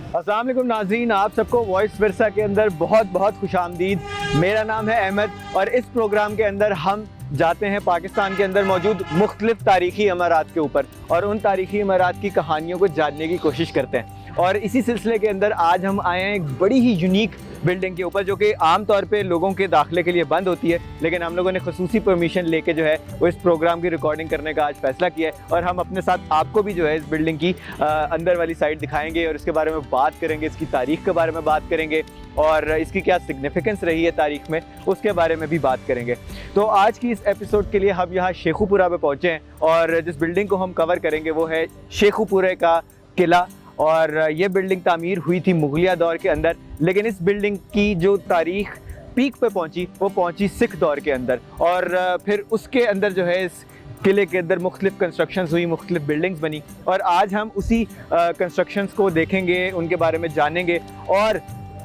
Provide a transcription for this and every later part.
अस्सलाम वालेकुम नाज़रीन, आप सबको वॉइस विरसा के अंदर बहुत बहुत खुशामदीद। मेरा नाम है अहमद और इस प्रोग्राम के अंदर हम जाते हैं पाकिस्तान के अंदर मौजूद मुख्तलिफ तारीख़ी इमारात के ऊपर और उन तारीख़ी इमारात की कहानियों को जानने की कोशिश करते हैं। और इसी सिलसिले के अंदर आज हम आए हैं एक बड़ी ही यूनिक बिल्डिंग के ऊपर, जो कि आम तौर पे लोगों के दाखिले के लिए बंद होती है, लेकिन हम लोगों ने खसूसी परमिशन लेके जो है वो इस प्रोग्राम की रिकॉर्डिंग करने का आज फैसला किया है। और हम अपने साथ आपको भी जो है इस बिल्डिंग की अंदर वाली साइड दिखाएंगे और इसके बारे में बात करेंगे, इसकी तारीख़ के बारे में बात करेंगे और इसकी क्या सिग्निफिकेंस रही है तारीख़ में, उसके बारे में भी बात करेंगे। तो आज की इस एपिसोड के लिए हम यहाँ शेखुपुरा पे पहुँचे हैं और जिस बिल्डिंग को हम कवर करेंगे वो है शेखुपुरा का किला। और ये बिल्डिंग तामीर हुई थी मुगलिया दौर के अंदर, लेकिन इस बिल्डिंग की जो तारीख़ पीक पे पहुंची वो पहुंची सिख दौर के अंदर। और फिर उसके अंदर जो है इस किले के अंदर मुख्तलिफ कंस्ट्रक्शंस हुई, मुख्तलिफ बिल्डिंग्स बनी और आज हम उसी कंस्ट्रक्शंस को देखेंगे, उनके बारे में जानेंगे और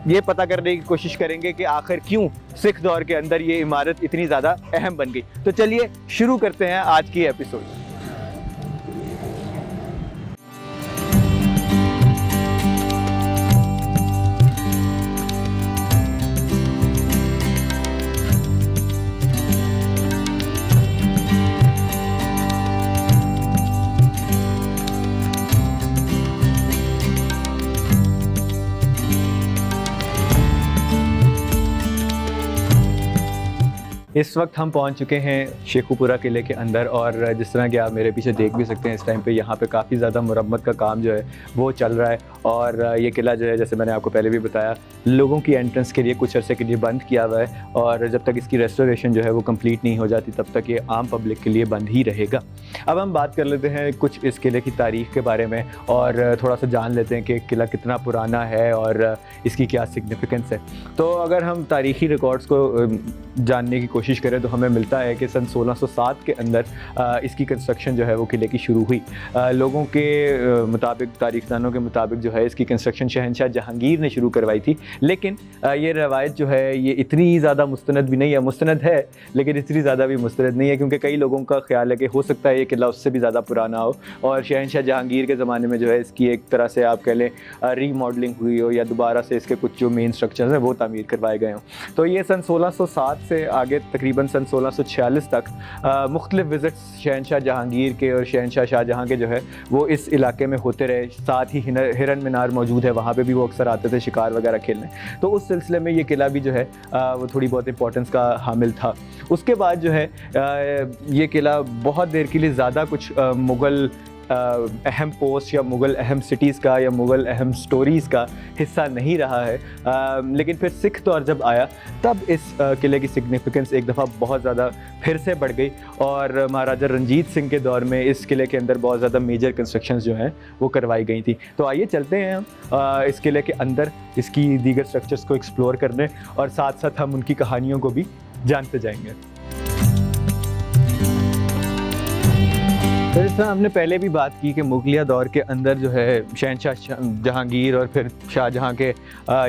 ये पता करने की कोशिश करेंगे कि आखिर क्यों सिख दौर के अंदर ये इमारत इतनी ज़्यादा अहम बन गई। तो चलिए शुरू करते हैं आज की एपिसोड। इस वक्त हम पहुंच चुके हैं शेखुपुरा किले के अंदर और जिस तरह कि आप मेरे पीछे देख भी सकते हैं इस टाइम पे यहाँ पे काफ़ी ज़्यादा मुरम्मत का काम जो है वो चल रहा है। और ये किला जो है, जैसे मैंने आपको पहले भी बताया, लोगों की एंट्रेंस के लिए कुछ अरसे के लिए बंद किया हुआ है और जब तक इसकी रेस्टोरेशन जो है वो कंप्लीट नहीं हो जाती तब तक ये आम पब्लिक के लिए बंद ही रहेगा। अब हम बात कर लेते हैं कुछ इस किले की तारीख़ के बारे में और थोड़ा सा जान लेते हैं कि किला कितना पुराना है और इसकी क्या सिग्निफिकेंस है। तो अगर हम तारीख़ी रिकॉर्ड्स को जानने की कोशिश करें तो हमें मिलता है कि सन 1607 के अंदर इसकी कंस्ट्रक्शन जो है वो किले की शुरू हुई। लोगों के मुताबिक, तारीखदानों के मुताबिक जो है इसकी कंस्ट्रक्शन शहंशाह जहांगीर ने शुरू करवाई थी, लेकिन ये रवायत जो है ये इतनी ज़्यादा मुस्तनद भी नहीं है। मुस्तनद है लेकिन इतनी ज़्यादा भी मुस्तनद नहीं है, क्योंकि कई लोगों का ख्याल है कि हो सकता है ये किला उससे भी ज़्यादा पुराना हो और शहंशाह जहांगीर के ज़माने में जो है इसकी एक तरह से आप कह लें रीमॉडलिंग हुई हो या दोबारा से इसके कुछ जो मेन स्ट्रक्चर्स हैं वो तामीर करवाए गए हों। तो ये सन 1607 से आगे तकरीबन सन 1646 तक मुख्तलिफ विज़िट्स शहंशाह जहांगीर के और शहंशाह शाहजहाँ के जो है वो इस इलाके में होते रहे। साथ ही हिरन मीनार मौजूद है, वहाँ पे भी वो अक्सर आते थे शिकार वगैरह खेलने। तो उस सिलसिले में ये किला भी जो है वो थोड़ी बहुत इंपॉर्टेंस का हामिल था। उसके बाद जो है ये किला बहुत देर के लिए ज़्यादा कुछ मुग़ल अहम पोस्ट या मुग़ल अहम सिटीज़ का या मुग़ल अहम स्टोरीज़ का हिस्सा नहीं रहा है। लेकिन फिर सिख दौर जब आया तब इस किले की सिग्निफिकेंस एक दफ़ा बहुत ज़्यादा फिर से बढ़ गई और महाराजा रंजीत सिंह के दौर में इस किले के अंदर बहुत ज़्यादा मेजर कंस्ट्रक्शंस जो हैं वो करवाई गई थी। तो आइए चलते हैं हम इस किले के अंदर इसकी दीगर स्ट्रक्चर्स को एक्सप्लोर करने और साथ साथ हम उनकी कहानियों को भी जानते जाएंगे। तो जिस तरह हमने पहले भी बात की कि मुगलिया दौर के अंदर जो है शहंशाह जहांगीर और फिर शाहजहाँ के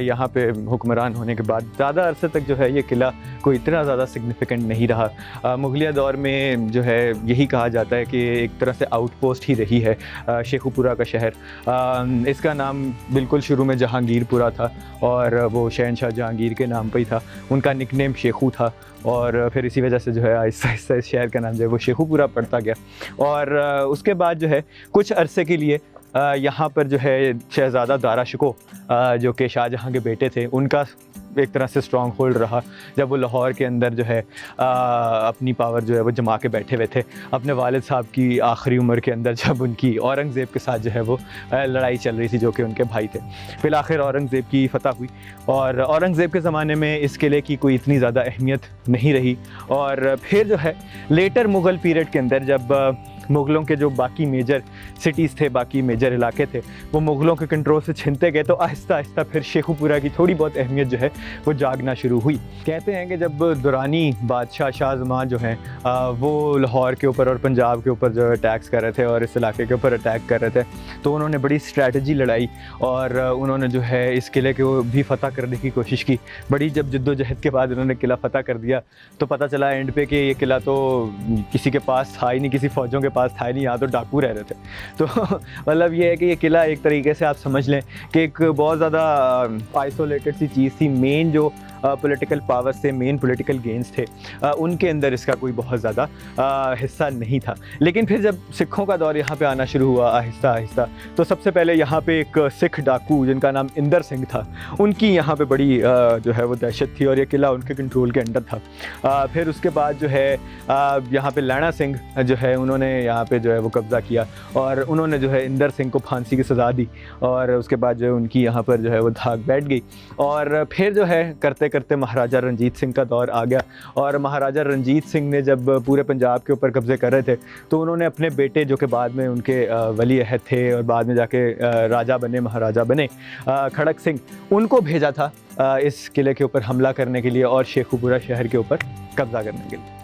यहाँ पे हुक्मरान होने के बाद ज़्यादा अरसे तक जो है ये किला कोई इतना ज़्यादा सिग्निफिकेंट नहीं रहा। मुगलिया दौर में जो है यही कहा जाता है कि एक तरह से आउटपोस्ट ही रही है शेखुपुरा का शहर। इसका नाम बिल्कुल शुरू में जहांगीरपुरा था और वो शहंशाह जहांगीर के नाम पर ही था। उनका निकनेम शेखू था और फिर इसी वजह से जो है आहिस्ता आहिस्ता इस शहर का नाम जो है वो शेखुपुरा पड़ता गया। और उसके बाद जो है कुछ अरसे के लिए यहाँ पर जो है शहज़ादा दारा शिकोह जो कि शाहजहाँ के बेटे थे, उनका एक तरह से स्ट्रॉन्ग होल्ड रहा। जब वो लाहौर के अंदर जो है अपनी पावर जो है वो जमा के बैठे हुए थे अपने वालिद साहब की आखिरी उम्र के अंदर, जब उनकी औरंगज़ेब के साथ जो है वो लड़ाई चल रही थी जो कि उनके भाई थे। फिर आखिर औरंगज़ेब की फ़तह हुई और औरंगज़ेब के ज़माने में इस किले की कोई इतनी ज़्यादा अहमियत नहीं रही। और फिर जो है लेटर मुग़ल पीरियड के अंदर जब मुग़लों के जो बाकी मेजर सिटीज़ थे, बाकी मेजर इलाके थे, वो मुग़लों के कंट्रोल से छिनते गए, तो आहिस्ता आहिस्ता फिर शेखुपुरा की थोड़ी बहुत अहमियत जो है वो जागना शुरू हुई। कहते हैं कि जब दुरानी बादशाह शाह जमान जो हैं वो लाहौर के ऊपर और पंजाब के ऊपर जो अटैक्स कर रहे थे और इस इलाके के ऊपर अटैक कर रहे थे, तो उन्होंने बड़ी स्ट्रैटेजी लड़ाई और उन्होंने जो है इस किले को भी फ़तह करने की कोशिश की। बड़ी जब जद्दोजहद के बाद उन्होंने किला फ़तह कर दिया तो पता चला एंड पे कि ये किला तो किसी के पास था ही नहीं, किसी फ़ौजों के पास था नहीं, यहाँ तो डाकू रह रहे थे। तो मतलब ये है कि ये किला एक तरीके से आप समझ लें कि एक बहुत ज़्यादा आइसोलेटेड सी चीज़ थी। मेन जो पॉलिटिकल पावर्स थे, मेन पॉलिटिकल गेन्स थे, उनके अंदर इसका कोई बहुत ज़्यादा हिस्सा नहीं था। लेकिन फिर जब सिखों का दौर यहाँ पे आना शुरू हुआ आहिस्ता आहिस्ता, तो सबसे पहले यहाँ पे एक सिख डाकू जिनका नाम इंदर सिंह था, उनकी यहाँ पे बड़ी जो है वो दहशत थी और ये किला उनके कंट्रोल के अंडर था। फिर उसके बाद जो है यहाँ पे लैणा सिंह जो है उन्होंने यहाँ पे जो है वो कब्ज़ा किया और उन्होंने जो है इंदर सिंह को फांसी की सज़ा दी और उसके बाद जो है उनकी यहाँ पर जो है वो धाक बैठ गई। और फिर जो है करते करते महाराजा रंजीत सिंह का दौर आ गया और महाराजा रंजीत सिंह ने जब पूरे पंजाब के ऊपर कब्ज़े कर रहे थे तो उन्होंने अपने बेटे जो कि बाद में उनके वली अहद थे और बाद में जाके राजा बने, महाराजा बने, खड़क सिंह, उनको भेजा था इस किले के ऊपर हमला करने के लिए और शेखुपुरा शहर के ऊपर कब्ज़ा करने के लिए।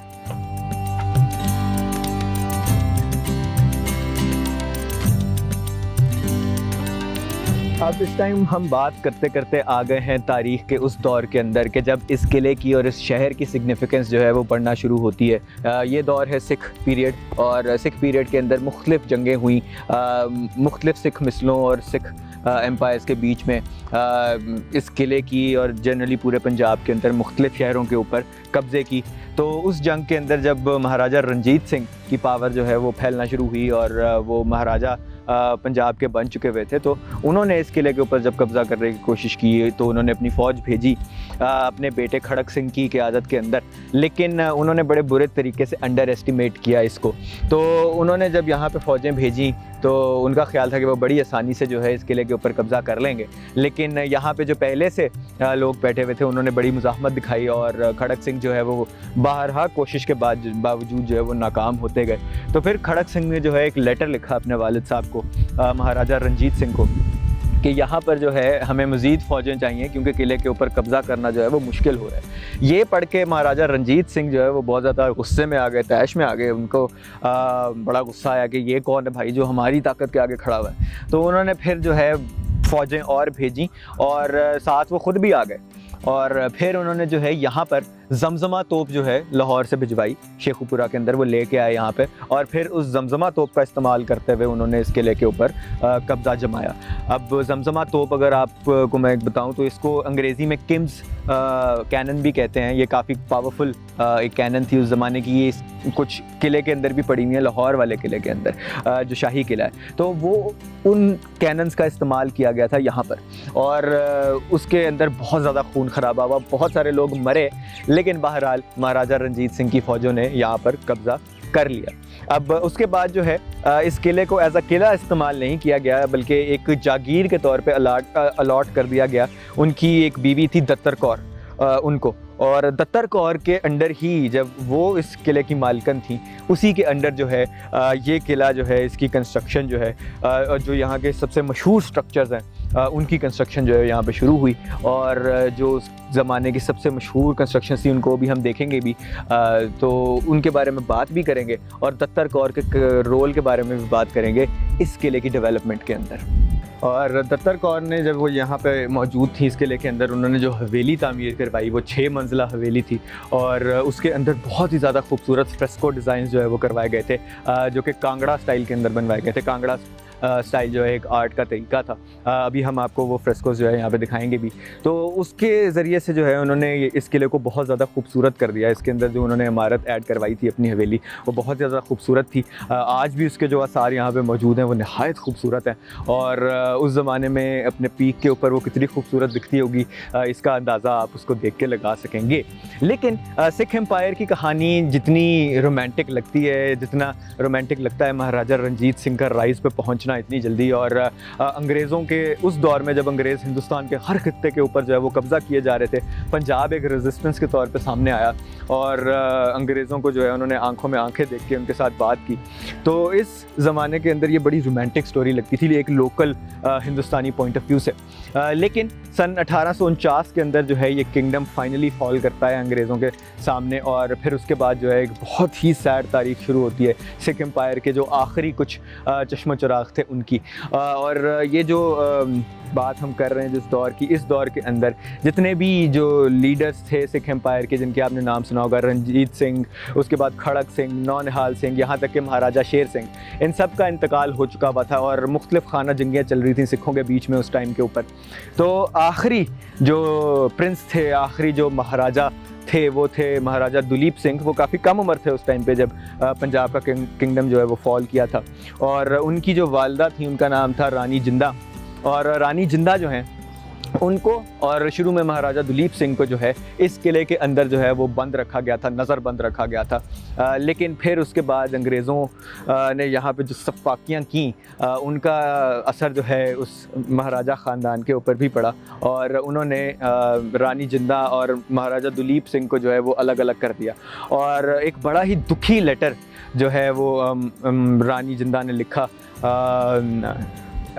अब इस टाइम हम बात करते करते आ गए हैं तारीख़ के उस दौर के अंदर कि जब इस किले की और इस शहर की सिग्निफिकेंस जो है वो बढ़ना शुरू होती है। ये दौर है सिख पीरियड और सिख पीरियड के अंदर मुख्तलिफ़ जंगें हुई, मुख्तलिफ़ सिख मिसलों और सिख एम्पायर्स के बीच में इस किले की और जनरली पूरे पंजाब के अंदर मुख्तलिफ़ शहरों के ऊपर कब्ज़े की। तो उस जंग के अंदर जब महाराजा रंजीत सिंह की पावर जो है वो फैलना शुरू हुई और वो महाराजा पंजाब के बन चुके हुए थे, तो उन्होंने इस किले के ऊपर जब कब्ज़ा करने की कोशिश की तो उन्होंने अपनी फ़ौज भेजी अपने बेटे खड़क सिंह की क़यादत के अंदर, लेकिन उन्होंने बड़े बुरे तरीके से अंडर एस्टिमेट किया इसको। तो उन्होंने जब यहाँ पे फ़ौजें भेजी तो उनका ख्याल था कि वो बड़ी आसानी से जो है इस किले के ऊपर कब्ज़ा कर लेंगे, लेकिन यहाँ पे जो पहले से लोग बैठे हुए थे उन्होंने बड़ी मुज़ाहमत दिखाई और खड़क सिंह जो है वो बारहा कोशिश के बावजूद जो है वो नाकाम होते गए। तो फिर खड़क सिंह ने जो है एक लेटर लिखा अपने वालिद साहब को, महाराजा रंजीत सिंह को, कि यहाँ पर जो है हमें मज़ीद फ़ौजें चाहिए क्योंकि किले के ऊपर कब्ज़ा करना जो है वो मुश्किल हो रहा है। ये पढ़ के महाराजा रंजीत सिंह जो है वो बहुत ज़्यादा गुस्से में आ गए, तैश में आ गए। उनको बड़ा गुस्सा आया कि ये कौन है भाई जो हमारी ताकत के आगे खड़ा हुआ है। तो उन्होंने फिर जो है फ़ौजें और भेजी और साथ वो ख़ुद भी आ गए और फिर उन्होंने जो है यहाँ पर जमजमा तोप जो है लाहौर से भिजवाई शेखुपुरा के अंदर, वो लेके आए यहाँ पे और फिर उस जमजमा तोप का इस्तेमाल करते हुए उन्होंने इस किले के ऊपर कब्ज़ा जमाया। अब जमजमा तोप अगर आपको मैं बताऊँ तो इसको अंग्रेज़ी में किम्स कैनन भी कहते हैं। ये काफ़ी पावरफुल एक कैनन थी उस ज़माने की। ये कुछ किले के अंदर भी पड़ी हुई है, लाहौर वाले किले के अंदर जो शाही किला है, तो वो उन कैनन्स का इस्तेमाल किया गया था यहाँ पर और उसके अंदर बहुत ज़्यादा खून खराबा हुआ, बहुत सारे लोग मरे, लेकिन बहरहाल महाराजा रंजीत सिंह की फ़ौजों ने यहाँ पर कब्ज़ा कर लिया। अब उसके बाद जो है इस किले को एज अ किला इस्तेमाल नहीं किया गया बल्कि एक जागीर के तौर पे अलॉट कर दिया गया। उनकी एक बीवी थी दत्तर कौर उनको, और दत्तर कौर के अंडर ही जब वो इस किले की मालकन थी उसी के अंडर जो है ये किला जो है इसकी कंस्ट्रक्शन जो है जो यहाँ के सबसे मशहूर स्ट्रक्चर्स हैं उनकी कंस्ट्रक्शन जो है यहाँ पे शुरू हुई और जो उस ज़माने की सबसे मशहूर कंस्ट्रक्शन थी उनको भी हम देखेंगे भी, तो उनके बारे में बात भी करेंगे और दत्तर कौर के रोल के बारे में भी बात करेंगे इस किले की डेवलपमेंट के अंदर। और दत्तर कौर ने जब वो यहाँ पे मौजूद थी इस किले के अंदर, उन्होंने जो हवेली तामीर करवाई वो 6 मंजिला हवेली थी और उसके अंदर बहुत ही ज़्यादा खूबसूरत फ्रेस्को डिज़ाइन जो है वो करवाए गए थे जो कि कांगड़ा स्टाइल के अंदर बनवाए गए थे। कांगड़ा स्टाइल जो है एक आर्ट का तरीका था। अभी हम आपको वो फ्रेस्कोस जो है यहाँ पे दिखाएंगे भी। तो उसके ज़रिए से जो है उन्होंने इस किले को बहुत ज़्यादा खूबसूरत कर दिया। इसके अंदर जो उन्होंने इमारत ऐड करवाई थी अपनी हवेली वो बहुत ज़्यादा खूबसूरत थी। आज भी उसके जो आसार यहाँ पे मौजूद हैं वो नहायत खूबसूरत हैं और उस ज़माने में अपने पीक के ऊपर वो कितनी खूबसूरत दिखती होगी इसका अंदाज़ा आप उसको देख के लगा सकेंगे। लेकिन सिख एम्पायर की कहानी जितनी रोमांटिक लगती है, जितना रोमांटिक लगता है महाराजा रंजीत सिंह का राइज़ पे पहुँचना इतनी जल्दी और अंग्रेज़ों के उस दौर में जब अंग्रेज़ हिंदुस्तान के हर खित्ते के ऊपर जो है वो कब्ज़ा किए जा रहे थे, पंजाब एक रेजिस्टेंस के तौर पे सामने आया और अंग्रेज़ों को जो है उन्होंने आंखों में आंखें देख के उनके साथ बात की। तो इस ज़माने के अंदर ये बड़ी रोमांटिक स्टोरी लगती थी एक local Hindustani point of view से। लेकिन सन 1849 के अंदर जो है ये किंगडम फाइनली फॉल करता है अंग्रेज़ों के सामने और फिर उसके बाद जो है एक बहुत ही सैड तारीख शुरू होती है। सिख एम्पायर के जो आखिरी कुछ चश्मो चिराग थे थे उनकी। और ये जो बात हम कर रहे हैं जिस दौर की, इस दौर के अंदर जितने भी जो लीडर्स थे सिख एम्पायर के, जिनके आपने नाम सुना होगा, रणजीत सिंह, उसके बाद खड़क सिंह, नौनिहाल सिंह, यहाँ तक कि महाराजा शेर सिंह, इन सब का इंतकाल हो चुका हुआ था और मुख्तलिफ खाना जंगियाँ चल रही थी सिखों के बीच में उस टाइम के ऊपर। तो आखिरी जो प्रिंस थे, आखिरी जो महाराजा थे, वो थे महाराजा दुलीप सिंह। वो काफ़ी कम उम्र थे उस टाइम पे जब पंजाब का किंगडम जो है वो फॉल किया था। और उनकी जो वालदा थी उनका नाम था रानी जिंदा। और रानी जिंदा जो हैं उनको और शुरू में महाराजा दुलीप सिंह को जो है इस किले के अंदर जो है वो बंद रखा गया था, नज़रबंद रखा गया था। लेकिन फिर उसके बाद अंग्रेज़ों ने यहाँ पे जो सफाकियाँ की, उनका असर जो है उस महाराजा ख़ानदान के ऊपर भी पड़ा और उन्होंने रानी जिंदा और महाराजा दुलीप सिंह को जो है वो अलग अलग कर दिया। और एक बड़ा ही दुखी लेटर जो है वो रानी जिंदा ने लिखा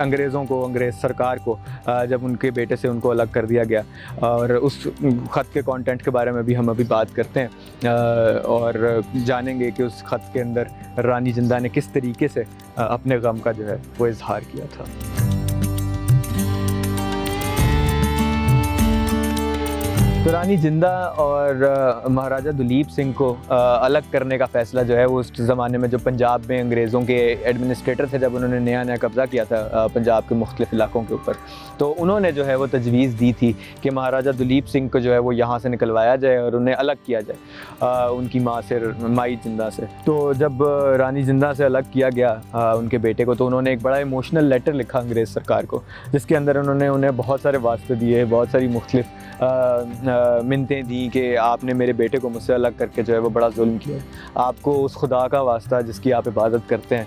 अंग्रेज़ों को, अंग्रेज़ सरकार को, जब उनके बेटे से उनको अलग कर दिया गया। और उस ख़त के कंटेंट के बारे में भी हम अभी बात करते हैं और जानेंगे कि उस ख़त के अंदर रानी जिंदा ने किस तरीके से अपने गम का जो है वो इजहार किया था। तो रानी जिंदा और महाराजा दुलीप सिंह को अलग करने का फ़ैसला जो है वो उस ज़माने में जो पंजाब में अंग्रेज़ों के एडमिनिस्ट्रेटर थे, जब उन्होंने नया नया कब्ज़ा किया था पंजाब के मुख्तलिफ़ इलाकों के ऊपर, तो उन्होंने जो है वो तजवीज़ दी थी कि महाराजा दुलीप सिंह को जो है वो यहाँ से निकलवाया जाए और उन्हें अलग किया जाए उनकी माँ से, माई जिंदा से। तो जब रानी जिंदा से अलग किया गया उनके बेटे को, तो उन्होंने एक बड़ा इमोशनल लेटर लिखा अंग्रेज़ सरकार को, जिसके अंदर उन्होंने उन्हें बहुत सारे वास्ते दिए, बहुत सारी मुख्तलिफ़ मिन्नतें दी कि आपने मेरे बेटे को मुझसे अलग करके जो है वो बड़ा जुल्म किया है। आपको उस खुदा का वास्ता जिसकी आप इबादत करते हैं,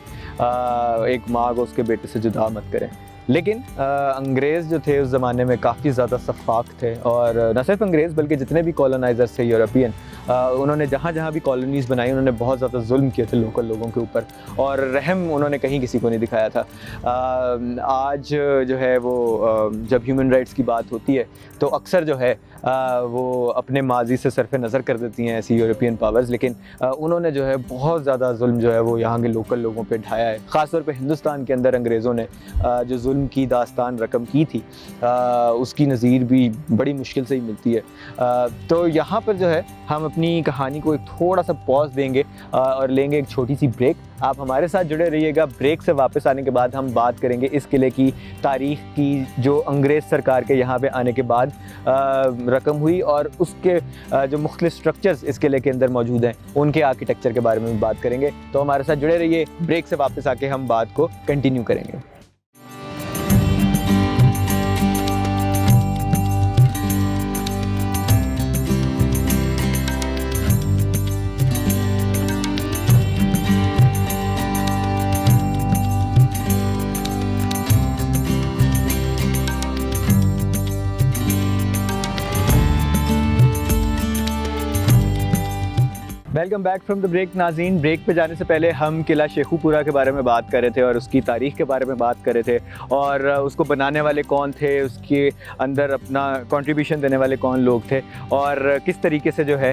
एक माँ को उसके बेटे से जुदा मत करें। लेकिन अंग्रेज़ जो थे उस ज़माने में काफ़ी ज़्यादा शफ़ाक थे और न सिर्फ अंग्रेज़ बल्कि जितने भी कॉलोनाइज़र्स थे यूरोपियन, उन्होंने जहाँ जहाँ भी कॉलोनीज़ बनाई उन्होंने बहुत ज़्यादा जुल्म किए थे लोकल लोगों के ऊपर और रहम उन्होंने कहीं किसी को नहीं दिखाया था। आज जो है वो जब ह्यूमन राइट्स की बात होती है तो अक्सर जो है वो अपने माजी से सरफ़ नज़र कर देती हैं ऐसी यूरोपियन पावर्स, लेकिन उन्होंने जो है बहुत ज़्यादा जुल्म जो है वो यहाँ के लोकल लोगों पे ढाया है। ख़ास तौर पे हिंदुस्तान के अंदर अंग्रेज़ों ने जो जुल्म की दास्तान रकम की थी उसकी नज़ीर भी बड़ी मुश्किल से ही मिलती है। तो यहाँ पर जो है हम अपनी कहानी को एक थोड़ा सा पॉज देंगे और लेंगे एक छोटी सी ब्रेक। आप हमारे साथ जुड़े रहिएगा। ब्रेक से वापस आने के बाद हम बात करेंगे इस किले की तारीख़ की, जो अंग्रेज़ सरकार के यहाँ पे आने के बाद रकम हुई और उसके जो मुख्तलिफ स्ट्रक्चर्स इस किले के अंदर मौजूद हैं उनके आर्किटेक्चर के बारे में भी बात करेंगे। तो हमारे साथ जुड़े रहिए। ब्रेक से वापस आके हम बात को कंटिन्यू करेंगे। Welcome back from the break नाज़रीन। ब्रेक पे जाने से पहले हम किला शेखुपुरा के बारे में बात कर रहे थे और उसकी तारीख़ के बारे में बात कर रहे थे और उसको बनाने वाले कौन थे, उसके अंदर अपना कंट्रीब्यूशन देने वाले कौन लोग थे और किस तरीके से जो है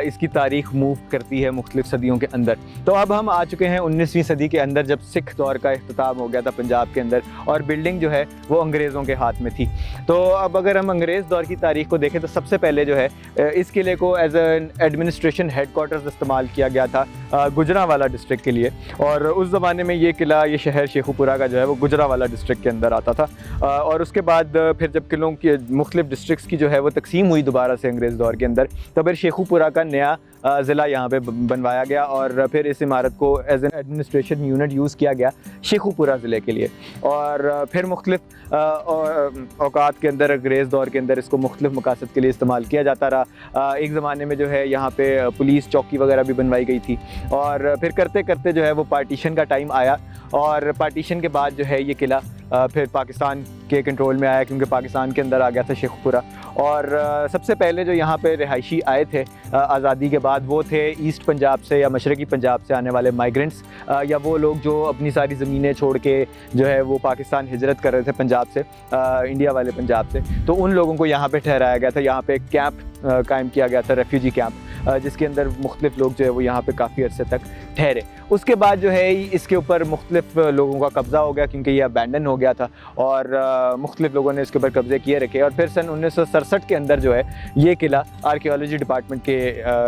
इसकी तारीख़ मूव करती है मुख्तलिफ़ सदियों के अंदर। तो अब हम आ चुके हैं 19वीं सदी के अंदर, जब सिख दौर का इख्तिताम हो गया था पंजाब के अंदर और बिल्डिंग जो है वो अंग्रेज़ों के हाथ में थी। तो अब अगर हम अंग्रेज़ दौर की तारीख़ को देखें तो सबसे पहले जो है इस किले को एज एन एडमिनिस्ट्रेशन हेडक्वार्टर्स इस्तेमाल किया गया था गुजरांवाला डिस्ट्रिक्ट के लिए। और उस ज़माने में ये किला, ये शहर शेखुपुरा का जो है वो गुजरांवाला डिस्ट्रिक्ट के अंदर आता था। और उसके बाद फिर जब किलों की मुख्तलिफ डिस्ट्रिक्ट्स की जो है वो तकसीम हुई दोबारा से अंग्रेज़ दौर के अंदर, तो फिर शेखुपुरा का नया ज़िला यहाँ पे बनवाया गया और फिर इस इमारत को as an administration unit use किया गया शेखुपुरा ज़िले के लिए। और फिर मुख्तलिफ औकात के अंदर अंग्रेज़ दौर के अंदर इसको मुख्तलिफ मकासद के लिए इस्तेमाल किया जाता रहा। एक ज़माने में जो है यहाँ पे पुलिस चौकी वगैरह भी बनवाई गई थी और फिर करते करते जो है वो पार्टीशन का टाइम आया और पार्टीशन के बाद जो है ये किला फिर पाकिस्तान के कंट्रोल में आया, क्योंकि पाकिस्तान के अंदर आ गया था शेखुपुरा। और सबसे पहले जो यहाँ पे रिहायशी आए थे आज़ादी के बाद वो थे ईस्ट पंजाब से या मशरक़ी पंजाब से आने वाले माइग्रेंट्स, या वो लोग जो अपनी सारी ज़मीनें छोड़ के जो है वो पाकिस्तान हिजरत कर रहे थे पंजाब से, इंडिया वाले पंजाब से। तो उन लोगों को यहाँ पे ठहराया गया था। यहाँ पे एक कैंप कायम किया गया था, रेफ्यूजी कैंप, जिसके अंदर मुख्तलिफ लोग जो है वो यहाँ पे काफ़ी अरसे तक ठहरे। उसके बाद जो है इसके ऊपर मुख्तलिफ लोगों का कब्ज़ा हो गया, क्योंकि ये अबैंडन हो गया था और मुख्तलिफ लोगों ने इसके ऊपर कब्ज़े किए रखे। और फिर सन 1967 के अंदर जो है ये किला आर्कियोलॉजी डिपार्टमेंट के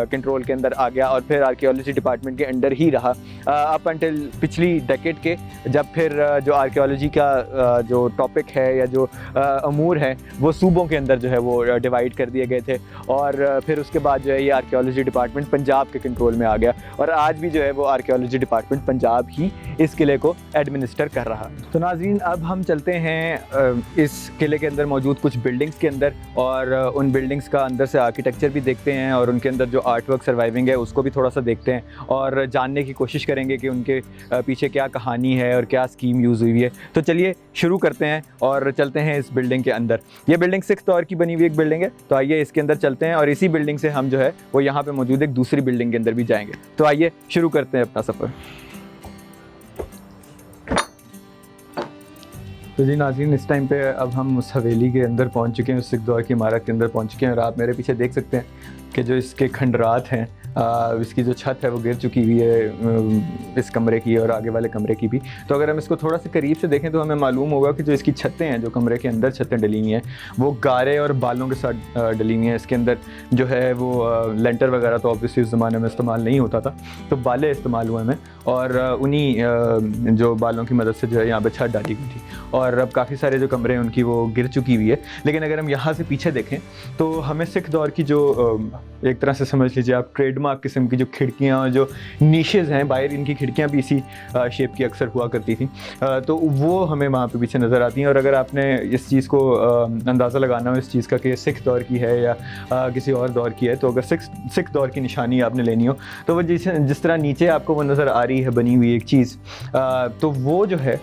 कंट्रोल के अंदर आ गया और फिर आर्कियोलॉजी डिपार्टमेंट के अंडर ही रहा अप अंटिल पिछली डेकेड के, जब फिर जो आर्कियोलॉजी का जो टॉपिक है या जो अमूर है वो सूबों के अंदर जो है वो डिवाइड कर दिए गए थे। और फिर उसके बाद जो है ये आर्कियोलॉजी डिपार्टमेंट पंजाब के कंट्रोल में आ गया और आज भी जो है वो आर्कियोलॉजी डिपार्टमेंट पंजाब ही इस किले को एडमिनिस्टर कर रहा। तो नाज़रीन, अब हम चलते हैं इस किले के अंदर मौजूद कुछ बिल्डिंग्स के अंदर और उन बिल्डिंग्स का अंदर से आर्किटेक्चर भी देखते हैं और उनके अंदर जो आर्ट वर्क सर्वाइविंग है उसको भी थोड़ा सा देखते हैं और जानने की कोशिश करेंगे कि उनके पीछे क्या कहानी है और क्या स्कीम यूज़ हुई है। तो चलिए शुरू करते हैं और चलते हैं इस बिल्डिंग के अंदर। ये बिल्डिंग 6th दौर की बनी हुई एक बिल्डिंग है, तो आइए इसके अंदर चलते हैं और इसी बिल्डिंग से हम जो है वो यहाँ पे मौजूद एक दूसरी बिल्डिंग के अंदर भी जाएंगे। तो आइए शुरू करते हैं अपना सफ़र। तो जी नाज़रीन, इस टाइम पे अब हम उस हवेली के अंदर पहुंच चुके हैं, उस 6th दौर की इमारत के अंदर पहुंच चुके हैं और आप मेरे पीछे देख सकते हैं कि जो इसके खंडरात हैं, इसकी जो छत है वो गिर चुकी हुई है इस कमरे की और आगे वाले कमरे की भी। तो अगर हम इसको थोड़ा सा करीब से देखें तो हमें मालूम होगा कि जो इसकी छतें हैं, जो कमरे के अंदर छतें डली हुई हैं, वो गारे और बालों के साथ डली हुई हैं। इसके अंदर जो है वो लेंटर वगैरह तो ऑब्वियसली उस ज़माने में इस्तेमाल नहीं होता था, तो बाले इस्तेमाल हुए हैं और उन्हीं जो बालों की मदद से जो है यहाँ पर छत डाली हुई थी। और अब काफ़ी सारे जो कमरे हैं उनकी वो गिर चुकी हुई है। लेकिन अगर हम यहाँ से पीछे देखें तो हमें 6th दौर की जो एक तरह से समझ लीजिए आप ट्रेडमार्क किस्म की जो खिड़कियाँ और जो नीशेज़ हैं, बाहर इनकी खिड़कियाँ भी इसी शेप की अक्सर हुआ करती थी, तो वो हमें वहाँ पे पीछे नज़र आती हैं। और अगर आपने इस चीज़ को अंदाज़ा लगाना हो इस चीज़ का कि 6th दौर की है या किसी और दौर की है, तो अगर 6th दौर की निशानी आपने लेनी हो तो वो जिस तरह नीचे आपको वो नज़र आ रही है बनी हुई एक चीज़, तो वो जो है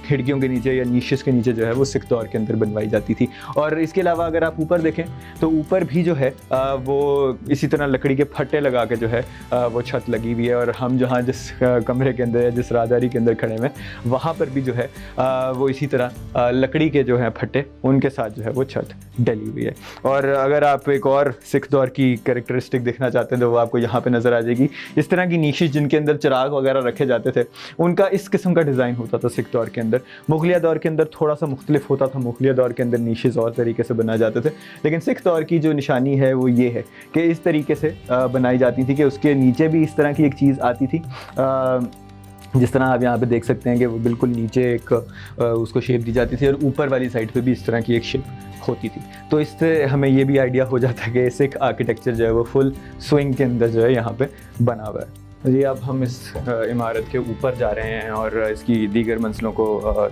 खिड़कियों के नीचे या नीशेज़ के नीचे जो है वो 6th दौर के अंदर बनवाई जाती थी। और इसके अलावा अगर आप ऊपर देखें तो ऊपर भी जो है वो इसी तरह लकड़ी के फट्टे लगा के जो है वो छत लगी हुई है। और हम जहाँ जिस कमरे के अंदर या जिस राजदारी के अंदर खड़े हुए वहाँ पर भी जो है वो इसी तरह लकड़ी के जो हैं फट्टे उनके साथ जो है वो छत डली हुई है। और अगर आप एक और 6th दौर की कैरेक्टरिस्टिक देखना चाहते हैं तो वो आपको यहाँ पे नज़र आ जाएगी। इस तरह की नीशेज़ जिनके अंदर चिराग वगैरह रखे जाते थे उनका इस किस्म का डिज़ाइन होता था 6th दौर के अंदर। मुगलिया दौर के अंदर थोड़ा सा मुख्तलिफ होता था, मुगलिया दौर के अंदर नीशेज़ और तरीके से बनाए जाते थे, लेकिन 6th दौर की जो निशानी है वो ये है कि इस तरीके से बनाई जाती थी कि उसके नीचे भी इस तरह की एक चीज़ आती थी, जिस तरह आप यहाँ पे देख सकते हैं कि वो बिल्कुल नीचे एक उसको शेप दी जाती थी और ऊपर वाली साइड पे भी इस तरह की एक शेप होती थी। तो इससे हमें ये भी आइडिया हो जाता है कि सिख आर्किटेक्चर जो है वो फुल स्विंग के अंदर जो है यहाँ पे बना हुआ है। जी, अब हम इस इमारत के ऊपर जा रहे हैं और इसकी दीगर मंजिलों को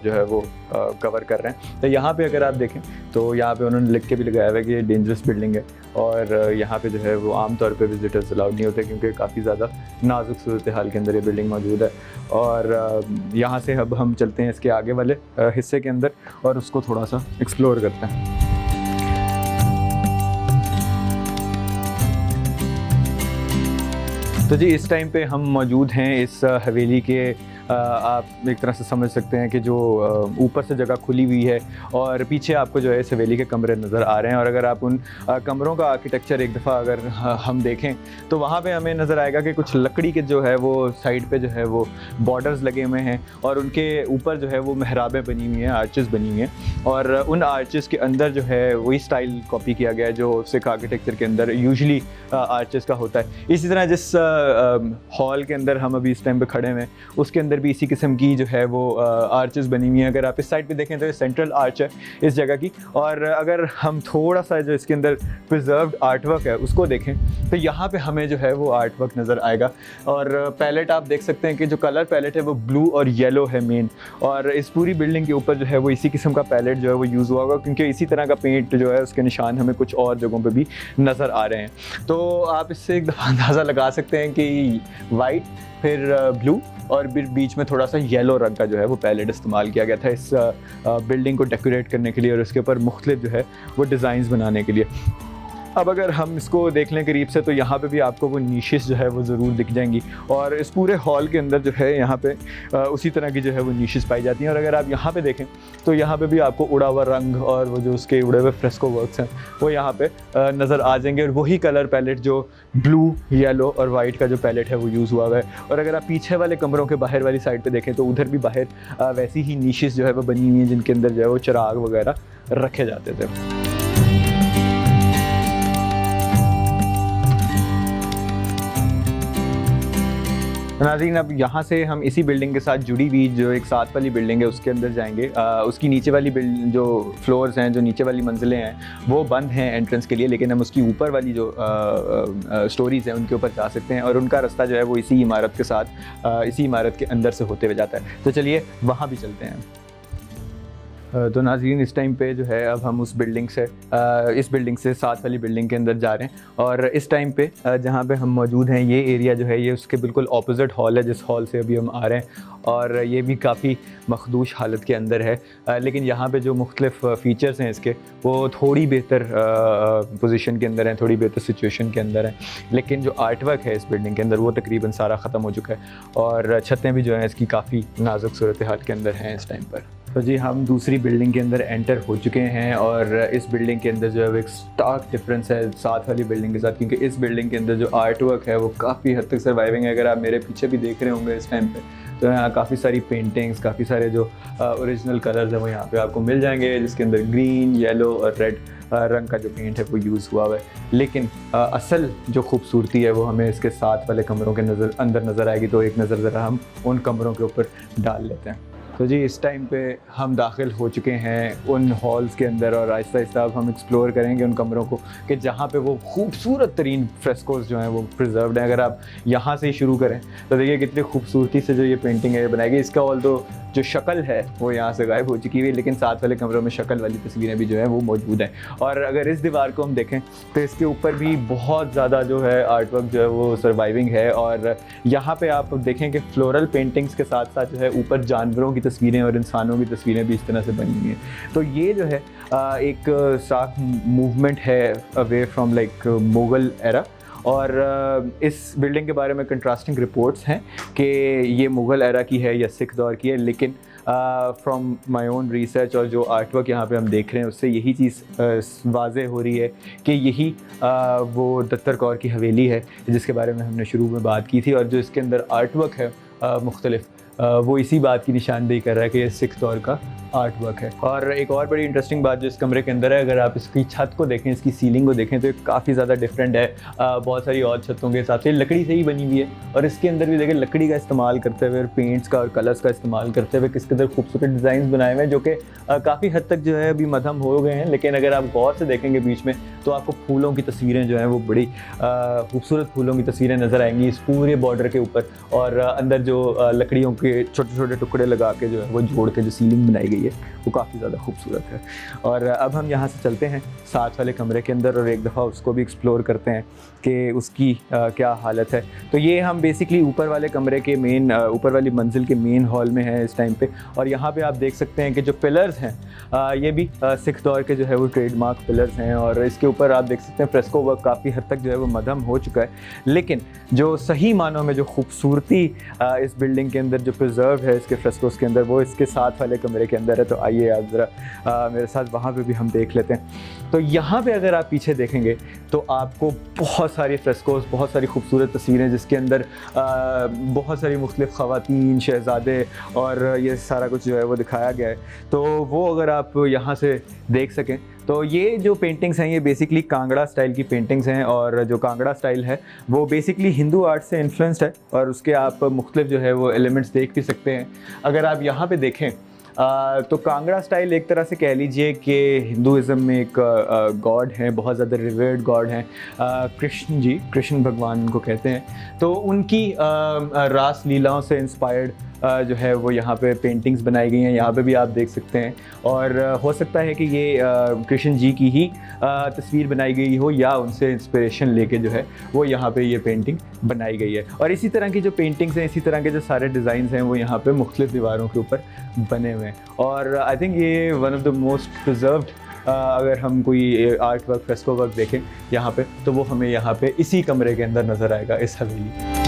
जो है वो कवर कर रहे हैं। तो यहाँ पे अगर आप देखें तो यहाँ पे उन्होंने लिख के भी लगाया हुआ है कि ये डेंजरस बिल्डिंग है और यहाँ पे जो है वो आम तौर पे विजिटर्स अलाउड नहीं होते, क्योंकि काफ़ी ज़्यादा नाजुक सूरत हाल के अंदर ये बिल्डिंग मौजूद है। और यहाँ से अब हम चलते हैं इसके आगे वाले हिस्से के अंदर और उसको थोड़ा सा एक्सप्लोर करते हैं। तो जी, इस टाइम पे हम मौजूद हैं इस हवेली के आप एक तरह से समझ सकते हैं कि जो ऊपर से जगह खुली हुई है और पीछे आपको जो है इस हवेली के कमरे नज़र आ रहे हैं। और अगर आप उन कमरों का आर्किटेक्चर एक दफ़ा अगर हम देखें तो वहाँ पे हमें नज़र आएगा कि कुछ लकड़ी के जो है वो साइड पे जो है वो बॉर्डर्स लगे हुए हैं और उनके ऊपर जो है वो मेहराबें बनी हुई हैं, आर्चेस बनी हुई हैं और उन आर्चेस के अंदर जो है वही स्टाइल कॉपी किया गया है जो सिख आर्किटेक्चर के अंदर यूजुअली आर्चेस का होता है। इसी तरह जिस हॉल के अंदर हम अभी इस टाइम पे खड़े हैं उसके अंदर भी इसी किस्म की जो है वो आर्चेस बनी हुई हैं। अगर आप इस साइड पे देखें तो ये सेंट्रल आर्च है इस जगह की। और अगर हम थोड़ा सा जो इसके अंदर प्रिजर्व्ड आर्ट वर्क है उसको देखें तो यहाँ पे हमें जो है वो आर्ट वर्क नज़र आएगा। और पैलेट आप देख सकते हैं कि जो कलर पैलेट है वो ब्लू और येलो है मेन, और इस पूरी बिल्डिंग के ऊपर जो है वो इसी किस्म का पैलेट जो है वो यूज़ हुआ होगा, क्योंकि इसी तरह का पेंट जो है उसके निशान हमें कुछ और जगहों पे भी नज़र आ रहे हैं। तो आप इससे एक दफ़ा अंदाज़ा लगा सकते हैं कि वाइट, फिर ब्लू और फिर बीच में थोड़ा सा येलो रंग का जो है वो पैलेट इस्तेमाल किया गया था इस बिल्डिंग को डेकोरेट करने के लिए और उसके ऊपर मुख्तलिफ जो है वो डिज़ाइंस बनाने के लिए। अब अगर हम इसको देख लें करीब से तो यहाँ पे भी आपको वो नीशेस जो है वो ज़रूर दिख जाएंगी, और इस पूरे हॉल के अंदर जो है यहाँ पे उसी तरह की जो है वो नीशेस पाई जाती हैं। और अगर आप यहाँ पे देखें तो यहाँ पे भी आपको उड़ा हुआ रंग और वो जो उसके उड़े हुए फ्रेस्को वर्क्स हैं वो यहाँ पे नज़र आ जाएंगे, और वही कलर पैलेट जो ब्लू, येलो और वाइट का जो पैलेट है वो यूज़ हुआ है। और अगर आप पीछे वाले कमरों के बाहर वाली साइड पे देखें तो उधर भी बाहर वैसी ही नीशेस जो है वो बनी हुई हैं जिनके अंदर जो है वो चिराग वगैरह रखे जाते थे। नाज़रीन, अब यहाँ से हम इसी बिल्डिंग के साथ जुड़ी हुई जो एक साथ वाली बिल्डिंग है उसके अंदर जाएंगे। उसकी नीचे वाली जो फ्लोर्स हैं, जो नीचे वाली मंजिलें हैं वो बंद हैं एंट्रेंस के लिए, लेकिन हम उसकी ऊपर वाली जो स्टोरीज़ हैं उनके ऊपर जा सकते हैं, और उनका रास्ता जो है वो इसी इमारत के साथ इसी इमारत के अंदर से होते हुए जाता है। तो चलिए वहाँ भी चलते हैं। तो नाज़रीन, इस टाइम पे जो है अब हम उस बिल्डिंग से इस बिल्डिंग से साथ वाली बिल्डिंग के अंदर जा रहे हैं, और इस टाइम पे जहाँ पे हम मौजूद हैं ये एरिया जो है ये उसके बिल्कुल ऑपोजिट हॉल है जिस हॉल से अभी हम आ रहे हैं, और ये भी काफ़ी मखदूश हालत के अंदर है। लेकिन यहाँ पे जो मुख्तलिफ फ़ीचर्स हैं इसके वो थोड़ी बेहतर पोजीशन के अंदर हैं, थोड़ी बेहतर सिचुएशन के अंदर हैं, लेकिन जो आर्ट वर्क है इस बिल्डिंग के अंदर वो तकरीबन सारा ख़त्म हो चुका है, और छतें भी जो हैं इसकी काफ़ी नाजुक सूरत हाल के अंदर हैं इस टाइम पर। तो जी, हम दूसरी बिल्डिंग के अंदर एंटर हो चुके हैं, और इस बिल्डिंग के अंदर जो है वो एक स्टार्क डिफरेंस है साथ वाली बिल्डिंग के साथ, क्योंकि इस बिल्डिंग के अंदर जो आर्ट वर्क है वो काफ़ी हद तक सर्वाइविंग है। अगर आप मेरे पीछे भी देख रहे होंगे इस टाइम पे तो यहाँ काफ़ी सारी पेंटिंग्स, काफ़ी सारे जो ओरिजिनल कलर्स हैं वो यहाँ पे आपको मिल जाएंगे, जिसके अंदर ग्रीन, येलो और रेड रंग का जो पेंट है वो यूज़ हुआ है। लेकिन असल जो खूबसूरती है वो हमें इसके साथ वाले कमरों के अंदर नज़र आएगी। तो एक नज़र ज़रा हम उन कमरों के ऊपर डाल लेते हैं। तो जी, इस टाइम पे हम दाखिल हो चुके हैं उन हॉल्स के अंदर, और आहिस्ता आहिस्ता अब हम एक्सप्लोर करेंगे उन कमरों को कि जहाँ पे वो खूबसूरत तरीन फ्रेस्कोस जो हैं वो प्रिजर्व्ड हैं। अगर आप यहाँ से ही शुरू करें तो देखिए कितनी खूबसूरती से जो ये पेंटिंग है बनाई गई। इसका ऑल्दो जो शक्ल है वो यहाँ से गायब हो चुकी है, लेकिन साथ वाले कमरों में शक्ल वाली तस्वीरें भी जो है वो मौजूद हैं। और अगर इस दीवार को हम देखें तो इसके ऊपर भी बहुत ज़्यादा जो है आर्ट वर्क जो है वो सर्वाइविंग है, और यहाँ पे आप देखें कि फ्लोरल पेंटिंग्स के साथ साथ जो है ऊपर जानवरों की तस्वीरें और इंसानों की तस्वीरें भी इस तरह से बनी हुई हैं। तो ये जो है एक साख मूवमेंट है away from like Mughal era, और इस बिल्डिंग के बारे में कंट्रास्टिंग रिपोर्ट्स हैं कि ये मुग़ल एरा की है या सिख दौर की है, लेकिन फ्रॉम माय ओन रिसर्च और जो आर्ट वर्क यहाँ पे हम देख रहे हैं उससे यही चीज़ वाज़े हो रही है कि यही वो दत्तर कौर की हवेली है जिसके बारे में हमने शुरू में बात की थी, और जो इसके अंदर आर्ट वर्क है मुख्तलिफ वो इसी बात की निशानदेही कर रहा है कि ये सिख दौर का आर्ट वर्क है। और एक और बड़ी इंटरेस्टिंग बात जो इस कमरे के अंदर है, अगर आप इसकी छत को देखें, इसकी सीलिंग को देखें तो ये काफ़ी ज़्यादा डिफरेंट है बहुत सारी और छतों के हिसाब से। लकड़ी से ही बनी हुई है, और इसके अंदर भी देखें लकड़ी का इस्तेमाल करते हुए और पेंट्स का और कलर्स का इस्तेमाल करते हुए किस कदर खूबसूरत डिज़ाइन बनाए हुए हैं, जो कि काफ़ी हद तक जो है अभी मध्यम हो गए हैं। लेकिन अगर आप गौर से देखेंगे बीच में तो आपको फूलों की तस्वीरें जो हैं वो बड़ी खूबसूरत फूलों की तस्वीरें नज़र आएंगी इस पूरे बॉर्डर के ऊपर, और अंदर जो लकड़ियों के छोटे छोटे टुकड़े लगा के जो है वो जोड़ के जो सीलिंग बनाई गई है वो काफ़ी ज़्यादा खूबसूरत है। और अब हम यहाँ से चलते हैं साथ वाले कमरे के अंदर और एक दफ़ा उसको भी एक्सप्लोर करते हैं कि उसकी क्या हालत है। तो ये हम बेसिकली ऊपर वाले कमरे के ऊपर वाली मंजिल के मेन हॉल में हैं इस टाइम पे, और यहाँ पे आप देख सकते हैं कि जो पिलर्स हैं ये भी सिख दौर के जो है वो ट्रेडमार्क पिलर्स हैं, और इसके ऊपर आप देख सकते हैं फ्रेस्को वर्क काफ़ी हद तक जो है वो मध्यम हो चुका है। लेकिन जो सही मानों में जो खूबसूरती इस बिल्डिंग के अंदर जो प्रिजर्व है इसके फ्रेस्कोस के अंदर वो इसके साथ वाले कमरे के अंदर है। तो आइए आप ज़रा मेरे साथ वहाँ पे भी हम देख लेते हैं। तो यहाँ पे अगर आप पीछे देखेंगे तो आपको बहुत सारी फ्रेस्कोस, बहुत सारी खूबसूरत तस्वीरें जिसके अंदर बहुत सारी मुख्तलिफ ख़वातीन, शहज़ादे और ये सारा कुछ जो है वो दिखाया गया है। तो वो अगर आप यहाँ से देख सकें तो ये जो पेंटिंग्स हैं ये बेसिकली कांगड़ा स्टाइल की पेंटिंग्स हैं, और जो कांगड़ा स्टाइल है वो बेसिकली हिंदू आर्ट से इन्फ्लुएंस्ड है, और उसके आप मुख्तलिफ जो है वो एलिमेंट्स देख भी सकते हैं। अगर आप यहाँ पे देखें तो कांगड़ा स्टाइल एक तरह से कह लीजिए कि हिंदुज़म में एक गॉड हैं, बहुत ज़्यादा रिवर्ड गॉड हैं, कृष्ण भगवान को कहते हैं। तो उनकी रास लीलाओं से इंस्पायर्ड जो है वो यहाँ पे पेंटिंग्स बनाई गई हैं, यहाँ पे भी आप देख सकते हैं। और हो सकता है कि ये कृष्ण जी की ही तस्वीर बनाई गई हो या उनसे इंस्पिरेशन लेके जो है वो यहाँ पे ये पेंटिंग बनाई गई है। और इसी तरह की जो पेंटिंग्स हैं, इसी तरह के जो सारे डिज़ाइंस हैं वो यहाँ पे मुख्तलिफ दीवारों के ऊपर बने हुए हैं। और आई थिंक ये one of the most preserved अगर हम कोई आर्ट वर्क फ्रेस्को वर्क देखें यहाँ पे, तो वो हमें यहाँ पे इसी कमरे के अंदर नज़र आएगा, इस हवेली।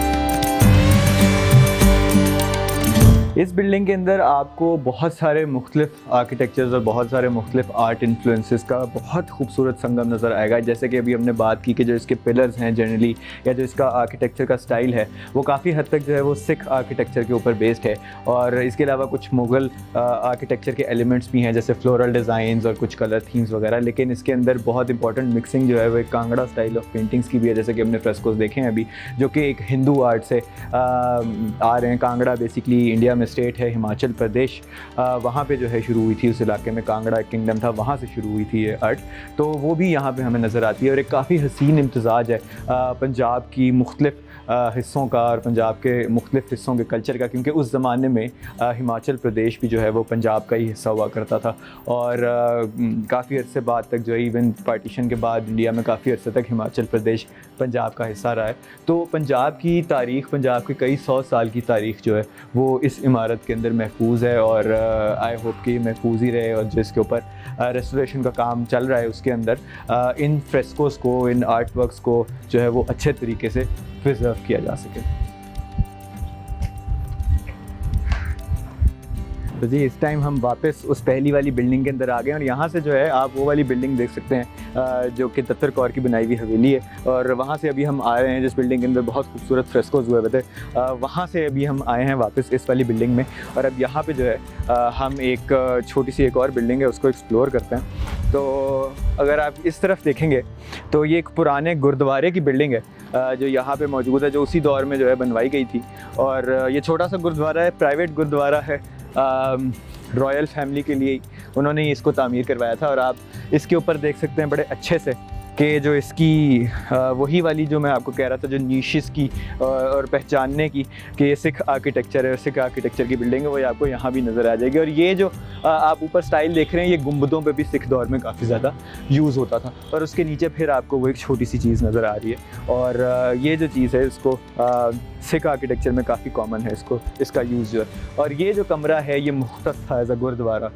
इस बिल्डिंग के अंदर आपको बहुत सारे मुख्तलिफ आर्किटेक्चर्स और बहुत सारे मुख्तलिफ आर्ट इन्फ्लुएंसेस का बहुत खूबसूरत संगम नज़र आएगा। जैसे कि अभी हमने बात की कि जो इसके पिलर्स हैं जनरली, या जो इसका आर्किटेक्चर का स्टाइल है, वो काफ़ी हद तक जो है वो सिख आर्किटेक्चर के ऊपर बेस्ड है। और इसके अलावा कुछ मुग़ल आर्किटेक्चर के एलिमेंट्स भी हैं, जैसे फ्लोरल डिज़ाइंस और कुछ कलर थीम्स वगैरह। लेकिन इसके अंदर बहुत इंपॉर्टेंट मिक्सिंग जो है वो एक कांगड़ा स्टाइल ऑफ पेंटिंग्स की भी है, जैसे कि हमने फ्रेस्कोस देखे हैं अभी, जो कि एक हिंदू आर्ट से आ रहे हैं। कांगड़ा बेसिकली इंडिया स्टेट है, हिमाचल प्रदेश, वहाँ पे जो है शुरू हुई थी, उस इलाके में कांगड़ा किंगडम था, वहाँ से शुरू हुई थी ये आर्ट। तो वो भी यहाँ पे हमें नज़र आती है और एक काफ़ी हसीन इम्तज़ाज है पंजाब की मुख्तलिफ हिस्सों का और पंजाब के मुख्तलिफ हिस्सों के कल्चर का, क्योंकि उस ज़माने में हिमाचल प्रदेश भी जो है वो पंजाब का ही हिस्सा हुआ करता था। और काफ़ी अरसे बाद तक जो है, इवन पार्टीशन के बाद इंडिया में काफ़ी अरसे तक हिमाचल प्रदेश पंजाब का हिस्सा रहा है। तो पंजाब की तारीख़, पंजाब की कई 100 साल की तारीख़ जो है वो इस इमारत के अंदर महफूज है। और आई होप कि महफूज ही रहे, और जो इसके ऊपर रेस्टोरेशन का काम चल रहा है उसके अंदर इन फ्रेस्कोस को, इन आर्ट वर्क्स को जो है वो अच्छे तरीके से प्रिजर्व किया जा सके। तो जी, इस टाइम हम वापस उस पहली वाली बिल्डिंग के अंदर आ गए, और यहाँ से जो है आप वो वाली बिल्डिंग देख सकते हैं जो कि दत्तर कौर की बनाई हुई हवेली है। और वहाँ से अभी हम आ रहे हैं जिस बिल्डिंग के अंदर बहुत खूबसूरत फ्रेस्कोज हुए थे, वहाँ से अभी हम आए हैं वापस इस वाली बिल्डिंग में। और अब यहाँ पे जो है हम एक छोटी सी एक और बिल्डिंग है उसको एक्सप्लोर करते हैं। तो अगर आप इस तरफ देखेंगे तो ये एक पुराने गुरुद्वारे की बिल्डिंग है जो यहाँ पे मौजूद है, जो उसी दौर में जो है बनवाई गई थी। और ये छोटा सा गुरुद्वारा है, प्राइवेट गुरुद्वारा है, रॉयल फैमिली के लिए उन्होंने इसको तामीर करवाया था। और आप इसके ऊपर देख सकते हैं बड़े अच्छे से कि जो इसकी वही वाली जो मैं आपको कह रहा था, जो नीशेस की और पहचानने की कि ये सिख आर्किटेक्चर है, सिख आर्किटेक्चर की बिल्डिंग है, वो आपको यहाँ भी नज़र आ जाएगी। और ये जो आप ऊपर स्टाइल देख रहे हैं, ये गुंबदों पे भी सिख दौर में काफ़ी ज़्यादा यूज़ होता था। और उसके नीचे फिर आपको वो एक छोटी सी चीज़ नज़र आ रही है। और ये जो चीज़ है इसको सिख आर्किटेक्चर में काफ़ी कॉमन है इसका यूज़ जो है। और ये जो कमरा है ये मुख्तस था एज अ गुरुद्वारा,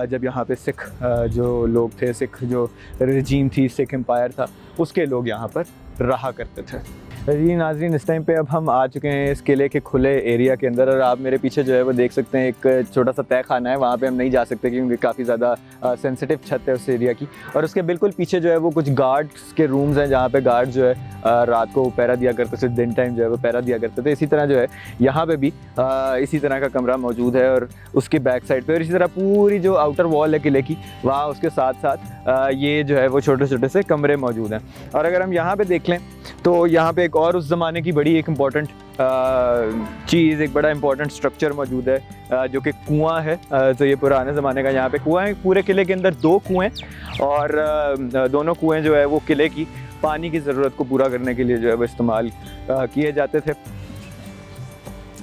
जब यहाँ पे सिख जो लोग थे, सिख जो रजीम थी, सिख एम्पायर था, उसके लोग यहाँ पर रहा करते थे। जी नाज़रीन, इस टाइम पे अब हम आ चुके हैं इस किले के खुले एरिया के अंदर। और आप मेरे पीछे जो है वो देख सकते हैं एक छोटा सा तह खाना है, वहाँ पे हम नहीं जा सकते क्योंकि काफ़ी ज़्यादा सेंसिटिव छत है उस एरिया की। और उसके बिल्कुल पीछे जो है वो कुछ गार्ड्स के रूम्स हैं, जहाँ पे गार्ड जो है रात को पहरा दिया करते थे, दिन टाइम जो है वो पहरा दिया करते थे। इसी तरह जो है यहाँ पे भी इसी तरह का कमरा मौजूद है। और उसकी बैक साइड पे, और इसी तरह पूरी जो आउटर वॉल है किले की, वहाँ उसके साथ साथ ये जो है वो छोटे छोटे से कमरे मौजूद हैं। और अगर हम यहाँ पे देख लें तो यहाँ पे एक और उस ज़माने की बड़ी एक इम्पॉर्टेंट चीज़, एक बड़ा इंपॉर्टेंट स्ट्रक्चर मौजूद है जो कि कुआं है। तो ये पुराने ज़माने का यहाँ पे कुआं है। पूरे किले के अंदर 2 कुएँ, और दोनों कुएँ जो है वो किले की पानी की ज़रूरत को पूरा करने के लिए जो है वो इस्तेमाल किए जाते थे।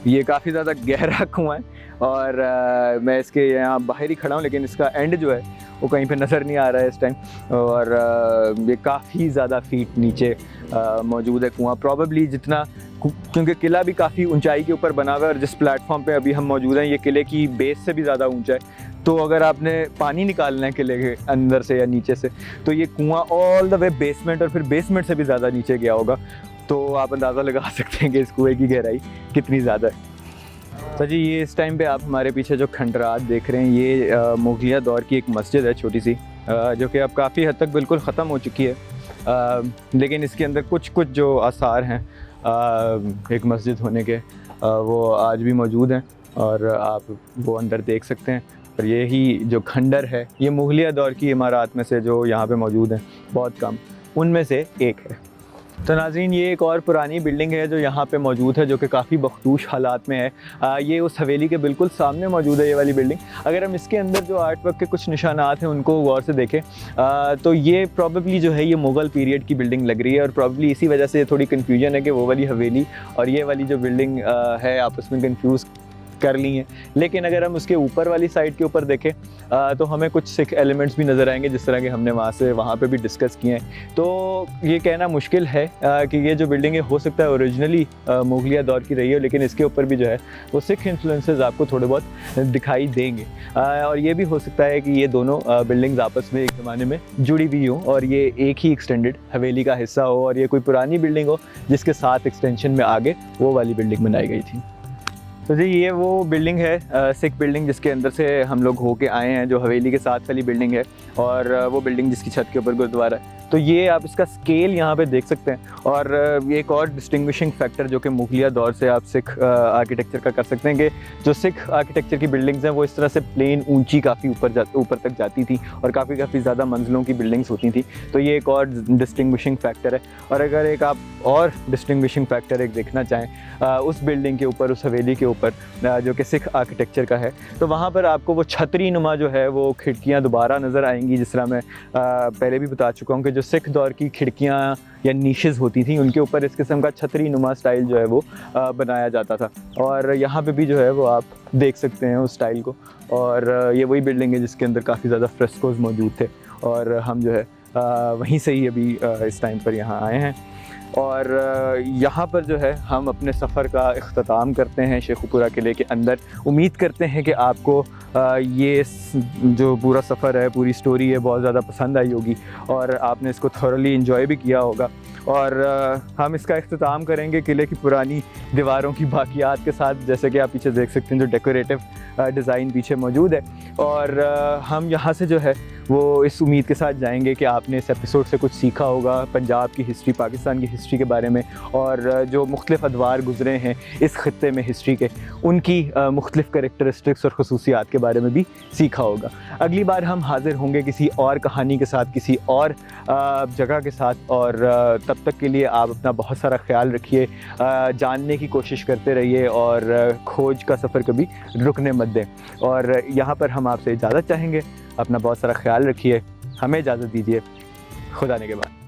ये काफ़ी ज़्यादा गहरा कुआं है, और मैं इसके यहाँ बाहर ही खड़ा हूँ, लेकिन इसका एंड जो है वो कहीं पे नज़र नहीं आ रहा है इस टाइम। और ये काफ़ी ज़्यादा फीट नीचे मौजूद है कुआं, प्रॉबेबली जितना, क्योंकि किला भी काफ़ी ऊंचाई के ऊपर बना हुआ है। और जिस प्लेटफॉर्म पे अभी हम मौजूद हैं ये किले की बेस से भी ज़्यादा ऊंचा है। तो अगर आपने पानी निकालना है किले के अंदर से या नीचे से, तो ये कुआं ऑल द वे बेसमेंट, और फिर बेसमेंट से भी ज़्यादा नीचे गया होगा। तो आप अंदाज़ा लगा सकते हैं कि इस कुएँ की गहराई कितनी ज़्यादा है। तो जी, ये इस टाइम पे आप हमारे पीछे जो खंडरात देख रहे हैं, ये मुगलिया दौर की एक मस्जिद है छोटी सी, जो कि अब काफ़ी हद तक बिल्कुल ख़त्म हो चुकी है। लेकिन इसके अंदर कुछ जो आसार हैं एक मस्जिद होने के, वो आज भी मौजूद हैं, और आप वो अंदर देख सकते हैं। और यही जो खंडर है, ये मुगलिया दौर की इमारत में से जो यहाँ पे मौजूद हैं, बहुत कम उनमें से एक है। तो नाज़रीन, ये एक और पुरानी बिल्डिंग है जो यहाँ पे मौजूद है, जो कि काफ़ी बख्तूश हालात में है। ये उस हवेली के बिल्कुल सामने मौजूद है ये वाली बिल्डिंग। अगर हम इसके अंदर जो आर्ट वर्क के कुछ निशानात हैं उनको गौर से देखें तो ये प्रॉबेबली जो है ये मुग़ल पीरियड की बिल्डिंग लग रही है। और प्रॉबेबली इसी वजह से थोड़ी कन्फ्यूजन है कि वो वाली हवेली और ये वाली जो बिल्डिंग है आपस में कन्फ्यूज़ कर ली हैं। लेकिन अगर हम उसके ऊपर वाली साइड के ऊपर देखें तो हमें कुछ सिख एलिमेंट्स भी नज़र आएंगे, जिस तरह के हमने वहाँ पे भी डिस्कस किए हैं। तो ये कहना मुश्किल है कि ये जो बिल्डिंग है हो सकता है ओरिजिनली मुगलिया दौर की रही हो, लेकिन इसके ऊपर भी जो है वो सिख इन्फ्लुएंसेस आपको थोड़े बहुत दिखाई देंगे। और ये भी हो सकता है कि ये दोनों बिल्डिंग्स आपस में एक ज़माने में जुड़ी हुई हों और ये एक ही एक्सटेंडेड हवेली का हिस्सा हो, और ये कोई पुरानी बिल्डिंग हो जिसके साथ एक्सटेंशन में आगे वो वाली बिल्डिंग बनाई गई थी। तो जी ये वो बिल्डिंग है, सिख बिल्डिंग, जिसके अंदर से हम लोग होके आए हैं, जो हवेली के साथ वाली बिल्डिंग है, और वो बिल्डिंग जिसकी छत के ऊपर गुरुद्वारा है। तो ये आप इसका स्केल यहाँ पे देख सकते हैं। और ये एक और डिस्टिंग्विशिंग फैक्टर जो कि मुगलिया दौर से आप सिख आर्किटेक्चर का कर सकते हैं कि जो सिख आर्किटेक्चर की बिल्डिंग्स हैं वो इस तरह से प्लेन ऊंची काफ़ी ऊपर तक जाती थी और काफ़ी ज़्यादा मंजिलों की बिल्डिंग्स होती थी। तो ये एक और डिस्टिंग्विशिंग फैक्टर है। और अगर एक आप और डिस्टिंग्विशिंग फैक्टर एक देखना चाहें उस बिल्डिंग के ऊपर, उस हवेली के ऊपर जो कि सिख आर्किटेक्चर का है, तो वहाँ पर आपको वो छतरी नुमा जो है वो खिड़कियाँ दोबारा नज़र आएंगी। जिस तरह मैं पहले भी बता चुका हूँ कि जो सिख दौर की खिड़कियाँ या नीशेज़ होती थी उनके ऊपर इस किस्म का छतरी नुमा स्टाइल जो है वो बनाया जाता था। और यहाँ पे भी जो है वो आप देख सकते हैं उस स्टाइल को। और ये वही बिल्डिंग है जिसके अंदर काफ़ी ज़्यादा फ्रेस्कोज मौजूद थे, और हम जो है वहीं से ही अभी इस टाइम पर यहाँ आए हैं। और यहाँ पर जो है हम अपने सफ़र का इख्तिताम करते हैं शेखुपुरा किले के अंदर। उम्मीद करते हैं कि आपको ये जो पूरा सफ़र है, पूरी स्टोरी है, बहुत ज़्यादा पसंद आई होगी और आपने इसको थॉरली इन्जॉय भी किया होगा। और हम इसका इख्तिताम करेंगे किले की पुरानी दीवारों की बाकियात के साथ, जैसे कि आप पीछे देख सकते हैं जो डेकोरेटिव डिज़ाइन पीछे मौजूद है। और हम यहाँ से जो है वो इस उम्मीद के साथ जाएंगे कि आपने इस एपिसोड से कुछ सीखा होगा पंजाब की हिस्ट्री, पाकिस्तान की हिस्ट्री के बारे में, और जो मुख्तलिफ़ अदवार गुज़रे हैं इस ख़त्ते में हिस्ट्री के, उनकी मुख्तलिफ़ करैक्टरिस्टिक्स और खसूसियात के बारे में भी सीखा होगा। अगली बार हम हाज़िर होंगे किसी और कहानी के साथ, किसी और जगह के साथ। और तब तक के लिए आप अपना बहुत सारा ख्याल रखिए, जानने की कोशिश करते रहिए और खोज का सफ़र कभी रुकने मत दें। और यहाँ पर हम आपसे इजाज़त चाहेंगे। अपना बहुत सारा ख्याल रखिए, हमें इजाज़त दीजिए। खुदा ने के बाद।